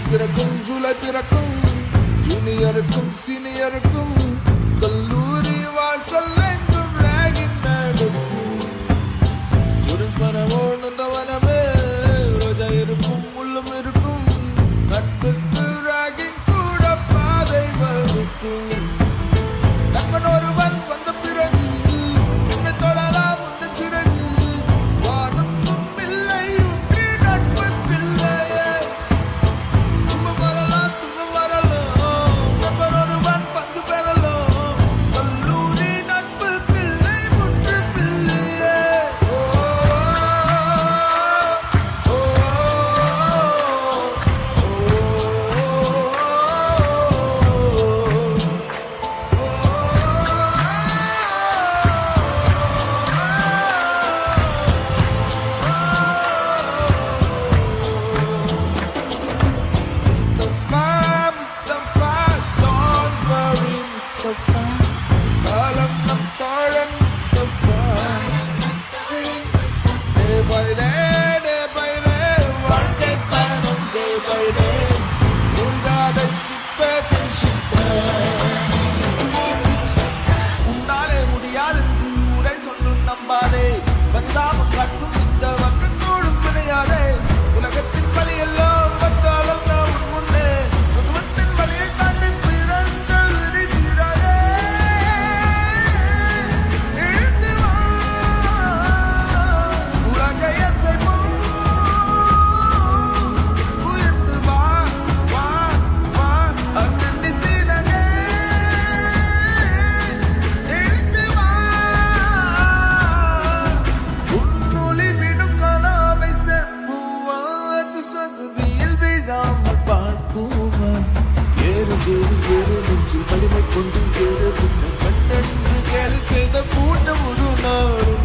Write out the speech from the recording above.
பிறக்கும் ஜூலை பிறக்கும் ஜூனியருக்கும் சீனியருக்கும் கல்லூரி வாசல் எங்கும் ராகிங் நடக்கும். ஸ்டூடெண்ட்ஸ் மனமோ நந்தவனமே ரோஜா இருக்கும் முள்ளும் இருக்கும். நட்புக்கு ராகிங் கூட பாதை வகுக்கும். நண்பன் ஒருவன் வந்த பிறகு என்னை தொடலாம் உந்த சிறகு. வானுக்கும் இல்லை உன்றி நட்புக்கில்லையே. துன்பம் வரலாம் துன்பம் வரலாம். நண்பன் ஒருவன் பங்கு பெறலாம். கல்லூரி நட்பு பிள்ளை முற்று பிள்ளையே. ஓ ஓ Mustafa, don't worry Mustafa. காலம் நம் தோழன் Mustafa. Day by day, வாழ்க்கை பயணம் day by day. உங்காத ஷிப்பே ஃப்ரெண்ட்ஷிப். உன்னாலே முடியாதென்று உரை சொல்லும் நம்பாதே. பரிதாபம் காட்டும் இந்த வக்கத்தோடும் விளையாதே. உலகத்தின் வழியெல்லாம் வந்தாலும் நாம் உன் முன்னே. பிரசவத்தின் வழியை தாண்டி பிறந்த விரிசிறாதே. எழுந்து வா உலகை அசைப்போம். உயர்ந்து வா வா வா அக்கண்ணி சீரகே. எழுந்து வா உன்னொளி விடும் கனாவை செப்புவா. அது சகுதியில் விழாமல் பார்ப்பூவா. ஏறு ஏறு ஏறு நெஞ்சில் வலிமை கொண்டு ஏறு. பின்னர் கண்ணென்று கேலி செய்த கூட்டம் ஒரு நாள்